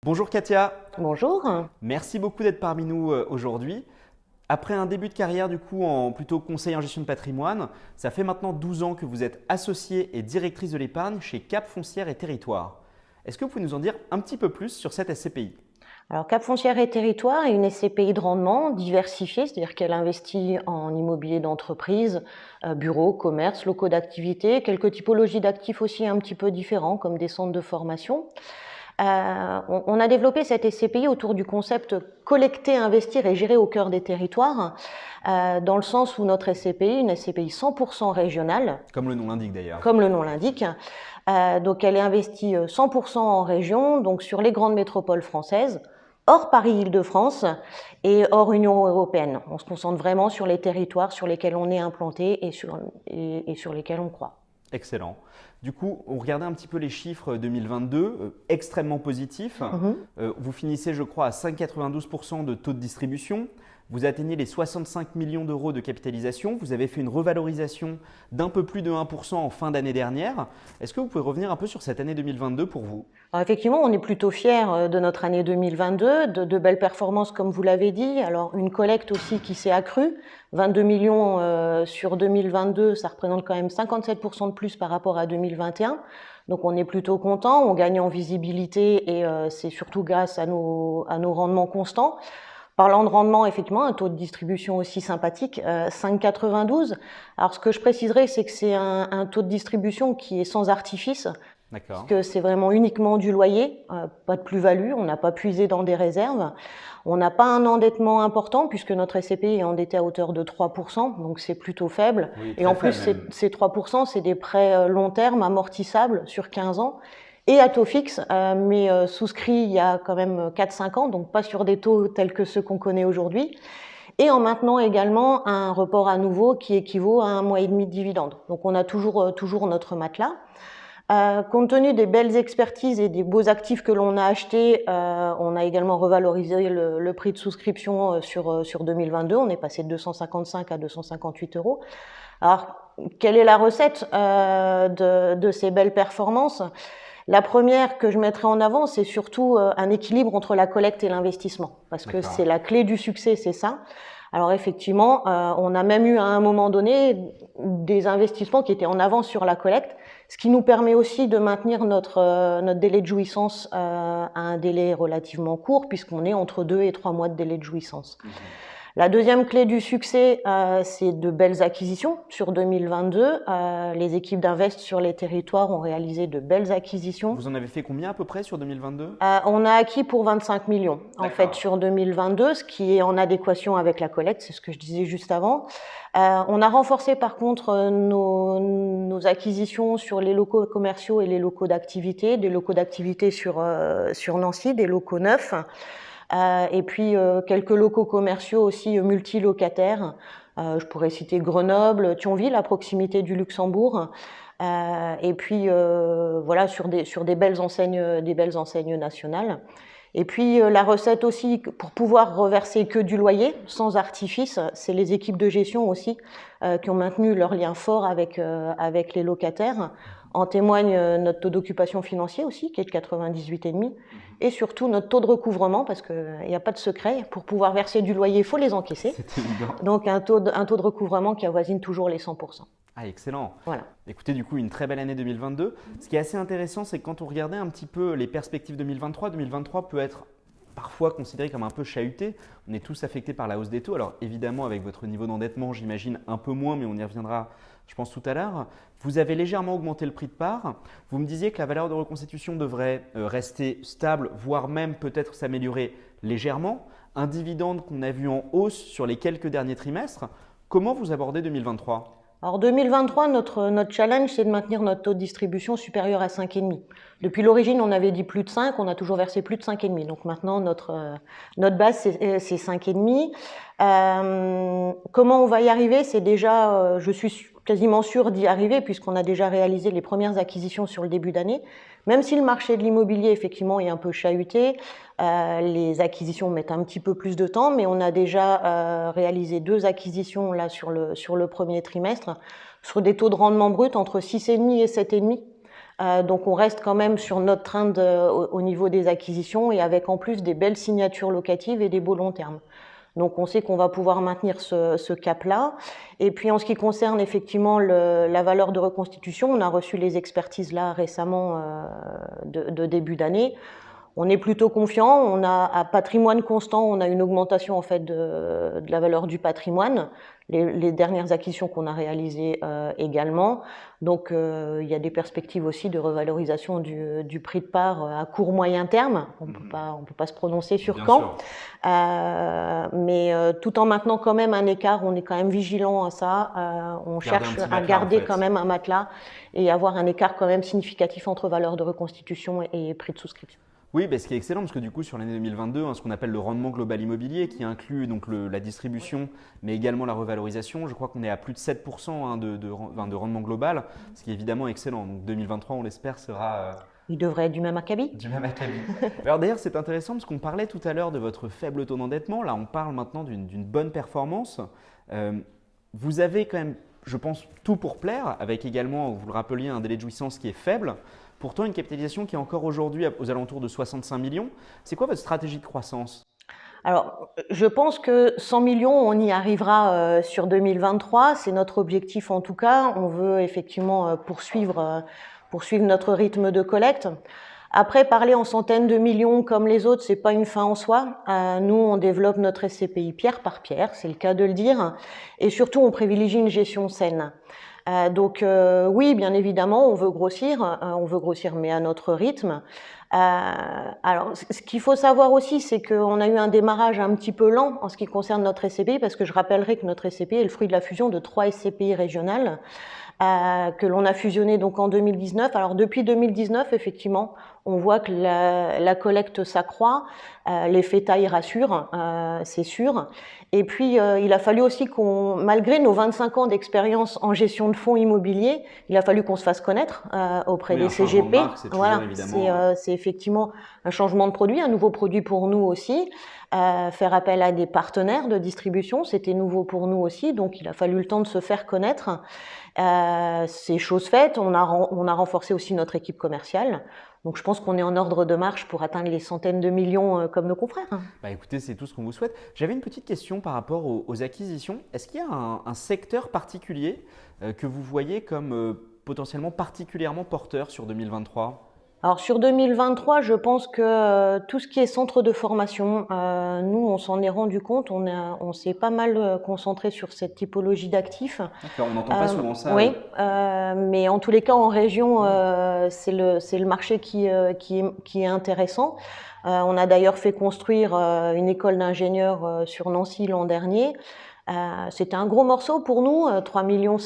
Bonjour Katia, Bonjour. merci beaucoup d'être parmi nous aujourd'hui. Après un début de carrière du coup en plutôt conseil en gestion de patrimoine, ça fait maintenant 12 ans que vous êtes associée et directrice de l'épargne chez Cap Foncière et Territoire. Est-ce que vous pouvez nous en dire un petit peu plus sur cette SCPI? Alors Cap Foncière et Territoire est une SCPI de rendement diversifiée, c'est-à-dire qu'elle investit en immobilier d'entreprise, bureaux, commerces, locaux d'activité, quelques typologies d'actifs aussi un petit peu différents comme des centres de formation. On a développé cette SCPI autour du concept collecter, investir et gérer au cœur des territoires, dans le sens où notre SCPI, une SCPI 100% régionale, Comme le nom l'indique d'ailleurs. comme le nom l'indique, donc elle est investie 100% en région, donc sur les grandes métropoles françaises, hors Paris-Île-de-France et hors Union européenne. On se concentre vraiment sur les territoires sur lesquels on est implanté et sur lesquels on croit. Excellent. Du coup, on regardait un petit peu les chiffres 2022, extrêmement positifs. Vous finissez, je crois, à 5,92% de taux de distribution. Vous atteignez les 65 millions d'euros de capitalisation. Vous avez fait une revalorisation d'un peu plus de 1% en fin d'année dernière. Est-ce que vous pouvez revenir un peu sur cette année 2022 pour vous? Alors effectivement, on est plutôt fiers de notre année 2022, de belles performances comme vous l'avez dit. Alors une collecte aussi qui s'est accrue, 22 millions sur 2022, ça représente quand même 57% de plus par rapport à 2021. Donc on est plutôt content, on gagne en visibilité et c'est surtout grâce à nos rendements constants. Parlant de rendement, effectivement, un taux de distribution aussi sympathique, 5,92. Alors ce que je préciserai, c'est que c'est un taux de distribution qui est sans artifice, D'accord. que c'est vraiment uniquement du loyer, pas de plus-value, on n'a pas puisé dans des réserves. On n'a pas un endettement important puisque notre SCPI est endetté à hauteur de 3%, donc c'est plutôt faible. Oui, Et en très plus, faible même. ces 3%, c'est des prêts long terme amortissables sur 15 ans et à taux fixe, mais souscrits il y a quand même 4-5 ans, donc pas sur des taux tels que ceux qu'on connaît aujourd'hui. Et en maintenant également un report à nouveau qui équivaut à 1 mois et demi de dividende. Donc on a toujours notre matelas. Compte tenu des belles expertises et des beaux actifs que l'on a achetés, on a également revalorisé le prix de souscription sur 2022. On est passé de 255 à 258 euros. Alors, quelle est la recette de ces belles performances? La première que je mettrai en avant, c'est surtout un équilibre entre la collecte et l'investissement, parce que c'est la clé du succès, c'est ça. Alors effectivement, on a même eu à un moment donné des investissements qui étaient en avance sur la collecte, ce qui nous permet aussi de maintenir notre délai de jouissance à un délai relativement court, puisqu'on est entre 2 et 3 mois de délai de jouissance. La deuxième clé du succès, c'est de belles acquisitions sur 2022. Les équipes d'Invest sur les territoires ont réalisé de belles acquisitions. Vous en avez fait combien à peu près sur 2022? On a acquis pour 25 millions en fait sur 2022, ce qui est en adéquation avec la collecte, c'est ce que je disais juste avant. On a renforcé par contre nos acquisitions sur les locaux commerciaux et les locaux d'activité, des locaux d'activité sur Nancy, des locaux neufs. Et puis quelques locaux commerciaux aussi multilocataires. Je pourrais citer Grenoble, Thionville à proximité du Luxembourg. Et puis voilà sur des belles enseignes nationales. Et puis la recette aussi pour pouvoir reverser que du loyer sans artifice, c'est les équipes de gestion aussi qui ont maintenu leur lien fort avec les locataires. En témoigne notre taux d'occupation financier aussi qui est de 98,5 et surtout notre taux de recouvrement parce qu'il n'y a pas de secret, pour pouvoir verser du loyer, il faut les encaisser. C'est évident. Donc un taux de recouvrement qui avoisine toujours les 100%. Ah, excellent. Voilà. Écoutez, du coup, une très belle année 2022. Ce qui est assez intéressant, c'est que quand on regardait un petit peu les perspectives 2023, 2023 peut être parfois considéré comme un peu chahuté. On est tous affectés par la hausse des taux. Alors évidemment, avec votre niveau d'endettement, j'imagine un peu moins, mais on y reviendra, je pense, tout à l'heure. Vous avez légèrement augmenté le prix de part. Vous me disiez que la valeur de reconstitution devrait rester stable, voire même peut-être s'améliorer légèrement. Un dividende qu'on a vu en hausse sur les quelques derniers trimestres. Comment vous abordez 2023 ? Alors 2023, notre challenge, c'est de maintenir notre taux de distribution supérieur à 5,5. Depuis l'origine, on avait dit plus de 5, on a toujours versé plus de 5,5. Donc maintenant, notre base, c'est 5,5. Comment on va y arriver? C'est déjà, je suis quasiment sûre d'y arriver puisqu'on a déjà réalisé les premières acquisitions sur le début d'année. Même si le marché de l'immobilier, effectivement, est un peu chahuté, les acquisitions mettent un petit peu plus de temps, mais on a déjà réalisé 2 acquisitions là sur le premier trimestre, sur des taux de rendement brut entre 6,5 et 7,5. Donc on reste quand même sur notre train au niveau des acquisitions et avec en plus des belles signatures locatives et des beaux long termes. Donc on sait qu'on va pouvoir maintenir ce cap-là. Et puis en ce qui concerne effectivement la valeur de reconstitution, on a reçu les expertises là récemment de début d'année. On est plutôt confiant. On a à patrimoine constant, on a une augmentation en fait de la valeur du patrimoine. Les dernières acquisitions qu'on a réalisées également. Donc il y a des perspectives aussi de revalorisation du prix de part à court moyen terme. On peut pas se prononcer sur Bien quand. sûr. Mais tout en maintenant quand même un écart, on est quand même vigilant à ça. On cherche à garder quand même un matelas et avoir un écart quand même significatif entre valeur de reconstitution et prix de souscription. Oui, ce qui est excellent, parce que du coup, sur l'année 2022, ce qu'on appelle le rendement global immobilier, qui inclut donc la distribution, mais également la revalorisation, je crois qu'on est à plus de 7% de rendement global, ce qui est évidemment excellent. Donc 2023, on l'espère, sera il devrait être du même acabit. Du même acabit. Alors d'ailleurs, c'est intéressant parce qu'on parlait tout à l'heure de votre faible taux d'endettement. Là, on parle maintenant d'une bonne performance. Vous avez quand même, je pense, tout pour plaire, avec également, vous le rappeliez, un délai de jouissance qui est faible. Pourtant, une capitalisation qui est encore aujourd'hui aux alentours de 65 millions. C'est quoi votre stratégie de croissance ? Alors, je pense que 100 millions, on y arrivera sur 2023. C'est notre objectif en tout cas. On veut effectivement poursuivre notre rythme de collecte. Après, parler en centaines de millions comme les autres, c'est pas une fin en soi. Nous, on développe notre SCPI pierre par pierre, c'est le cas de le dire. Et surtout, on privilégie une gestion saine. Donc oui, bien évidemment, on veut grossir, mais à notre rythme. Alors, ce qu'il faut savoir aussi, c'est qu'on a eu un démarrage un petit peu lent en ce qui concerne notre SCPI, parce que je rappellerai que notre SCPI est le fruit de la fusion de 3 SCPI régionales que l'on a fusionné donc en 2019. Alors depuis 2019, effectivement, on voit que la collecte s'accroît, l'effet taille rassure, c'est sûr. Et puis, il a fallu aussi malgré nos 25 ans d'expérience en gestion de fonds immobiliers, il a fallu qu'on se fasse connaître auprès des CGP. Voilà, c'est effectivement un changement de produit, un nouveau produit pour nous aussi. Faire appel à des partenaires de distribution, c'était nouveau pour nous aussi, donc il a fallu le temps de se faire connaître. C'est chose faite, on a renforcé aussi notre équipe commerciale. Donc je pense qu'on est en ordre de marche pour atteindre les centaines de millions comme nos confrères. Écoutez, c'est tout ce qu'on vous souhaite. J'avais une petite question par rapport aux acquisitions. Est-ce qu'il y a un secteur particulier que vous voyez comme potentiellement particulièrement porteur sur 2023 ? Alors sur 2023, je pense que tout ce qui est centre de formation, nous on s'en est rendu compte, on s'est pas mal concentré sur cette typologie d'actifs. D'accord, on n'entend pas souvent ça. Oui, mais en tous les cas en région, c'est le marché qui est intéressant. On a d'ailleurs fait construire une école d'ingénieurs sur Nancy l'an dernier. C'était un gros morceau pour nous, 3,7 millions,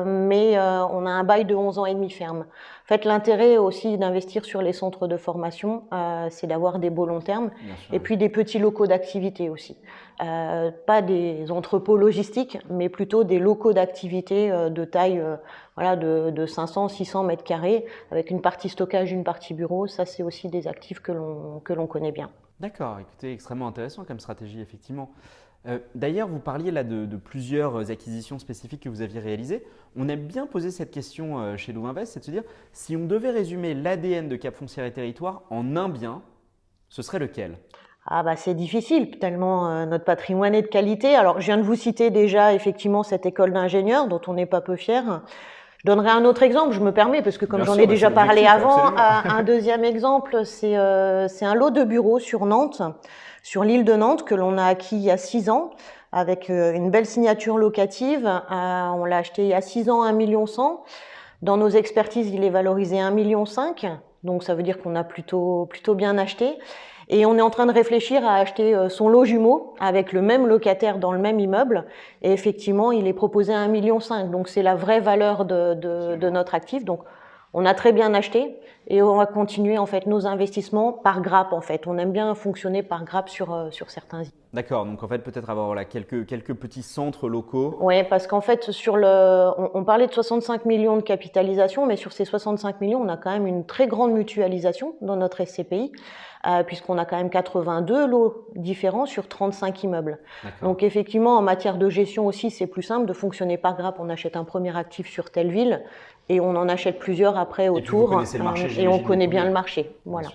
mais on a un bail de 11 ans et demi ferme. En fait, l'intérêt aussi d'investir sur les centres de formation, c'est d'avoir des beaux long termes et puis des petits locaux d'activité aussi. Pas des entrepôts logistiques, mais plutôt des locaux d'activité de taille de 500, 600 mètres carrés, avec une partie stockage, une partie bureau. Ça, c'est aussi des actifs que l'on connaît bien. D'accord, écoutez, extrêmement intéressant comme stratégie, effectivement. D'ailleurs, vous parliez là de plusieurs acquisitions spécifiques que vous aviez réalisées. On aime bien poser cette question chez Lovinvest, c'est de se dire, si on devait résumer l'ADN de Cap Foncière et Territoires en un bien, ce serait lequel ? C'est difficile, tellement notre patrimoine est de qualité. Alors, je viens de vous citer déjà effectivement cette école d'ingénieurs dont on n'est pas peu fier. Je donnerai un autre exemple, je me permets, parce que comme j'en ai déjà parlé avant, un deuxième exemple, c'est un lot de bureaux sur Nantes, sur l'île de Nantes, que l'on a acquis il y a 6 ans, avec une belle signature locative. On l'a acheté il y a 6 ans, 1,1 million. Dans nos expertises, il est valorisé 1,5 million. Donc ça veut dire qu'on a plutôt bien acheté. Et on est en train de réfléchir à acheter son lot jumeau avec le même locataire dans le même immeuble. Et effectivement, il est proposé à 1,5 million. Donc c'est la vraie valeur de notre actif. Donc on a très bien acheté et on va continuer en fait nos investissements par grappe en fait. On aime bien fonctionner par grappe sur certains. D'accord, donc en fait peut-être avoir voilà, quelques petits centres locaux. Oui, parce qu'en fait, on parlait de 65 millions de capitalisation, mais sur ces 65 millions, on a quand même une très grande mutualisation dans notre SCPI, puisqu'on a quand même 82 lots différents sur 35 immeubles. Donc effectivement, en matière de gestion aussi, c'est plus simple de fonctionner par grappe. On achète un premier actif sur telle ville et on en achète plusieurs après autour. Et puis vous connaissez le marché, et on connaît bien le marché. Voilà.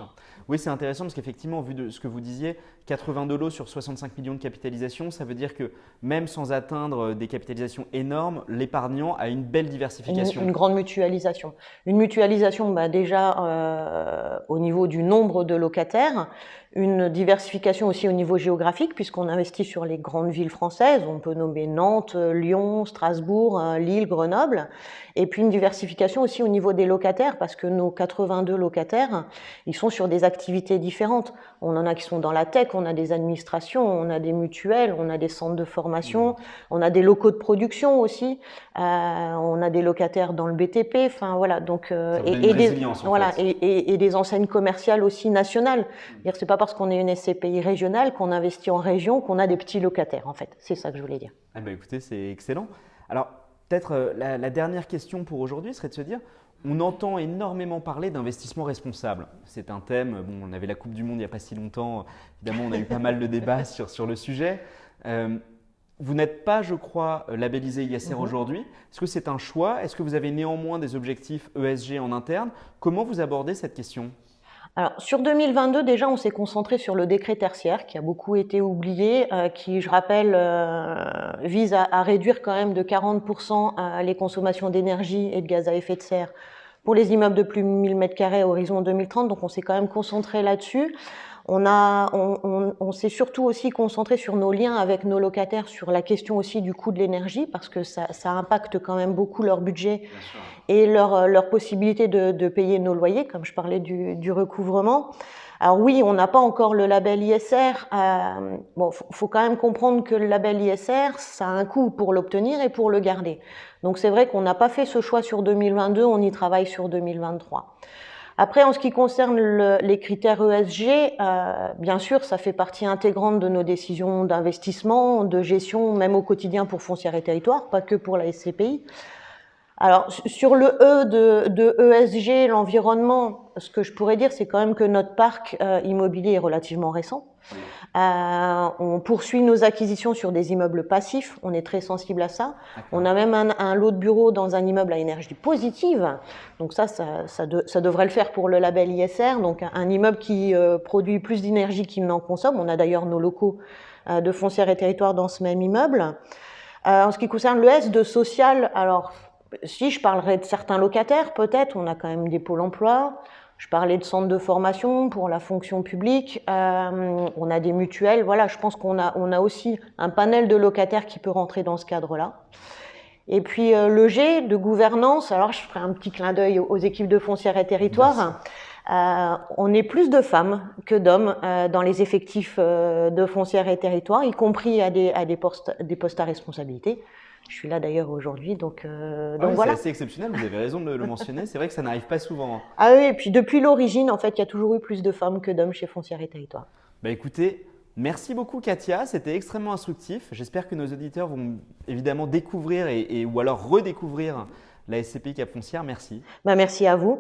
Oui, c'est intéressant parce qu'effectivement, vu de ce que vous disiez, 82 lots sur 65 millions de capitalisation, ça veut dire que même sans atteindre des capitalisations énormes, l'épargnant a une belle diversification. Une grande mutualisation. Une mutualisation déjà au niveau du nombre de locataires, une diversification aussi au niveau géographique puisqu'on investit sur les grandes villes françaises, on peut nommer Nantes, Lyon, Strasbourg, Lille, Grenoble, et puis une diversification aussi au niveau des locataires parce que nos 82 locataires, ils sont sur des activités différentes. On en a qui sont dans la tech, on a des administrations, on a des mutuelles, on a des centres de formation, on a des locaux de production aussi, on a des locataires dans le BTP, enfin voilà, donc et des enseignes commerciales aussi nationales. C'est pas parce qu'on est une SCPI régionale qu'on investit en région qu'on a des petits locataires en fait. C'est ça que je voulais dire. Ah bah écoutez, c'est excellent. Alors peut-être la dernière question pour aujourd'hui serait de se dire, on entend énormément parler d'investissement responsable. C'est un thème, bon, on avait la Coupe du Monde il n'y a pas si longtemps, évidemment on a eu pas mal de débats sur le sujet. Vous n'êtes pas, je crois, labellisé ISR aujourd'hui. Est-ce que c'est un choix? Est-ce que vous avez néanmoins des objectifs ESG en interne? Comment vous abordez cette question? Alors, sur 2022, déjà, on s'est concentré sur le décret tertiaire qui a beaucoup été oublié, qui, je rappelle, vise à réduire quand même de 40% les consommations d'énergie et de gaz à effet de serre pour les immeubles de plus de 1000 m² à horizon 2030. Donc, on s'est quand même concentré là-dessus. On s'est surtout aussi concentré sur nos liens avec nos locataires, sur la question aussi du coût de l'énergie, parce que ça impacte quand même beaucoup leur budget et leur possibilité de payer nos loyers, comme je parlais du recouvrement. Alors oui, on n'a pas encore le label ISR. Bon, faut quand même comprendre que le label ISR, ça a un coût pour l'obtenir et pour le garder. Donc c'est vrai qu'on n'a pas fait ce choix sur 2022, on y travaille sur 2023. Après, en ce qui concerne les critères ESG, bien sûr, ça fait partie intégrante de nos décisions d'investissement, de gestion, même au quotidien pour Foncière et Territoires, pas que pour la SCPI. Alors, sur le E de ESG, l'environnement, ce que je pourrais dire, c'est quand même que notre parc immobilier est relativement récent. On poursuit nos acquisitions sur des immeubles passifs, on est très sensible à ça. On a même un lot de bureaux dans un immeuble à énergie positive, donc ça devrait le faire pour le label ISR, donc un immeuble qui produit plus d'énergie qu'il n'en consomme. On a d'ailleurs nos locaux de Foncière et Territoires dans ce même immeuble. En ce qui concerne le S de social, alors si je parlerai de certains locataires, peut-être, on a quand même des pôles emploi. Je parlais de centres de formation pour la fonction publique, on a des mutuelles, voilà, je pense qu'on a aussi un panel de locataires qui peut rentrer dans ce cadre-là. Et puis le G de gouvernance, alors je ferai un petit clin d'œil aux équipes de Foncière et Territoires. On est plus de femmes que d'hommes dans les effectifs de Foncière et Territoires, y compris à des postes à responsabilité. Je suis là d'ailleurs aujourd'hui, donc voilà. C'est assez exceptionnel, vous avez raison de le mentionner, c'est vrai que ça n'arrive pas souvent. Ah oui, et puis depuis l'origine, en fait, il y a toujours eu plus de femmes que d'hommes chez Foncière et Territoires. Bah écoutez, merci beaucoup Katia, c'était extrêmement instructif. J'espère que nos auditeurs vont évidemment découvrir ou alors redécouvrir la SCPI Cap Foncière. Merci. Merci à vous.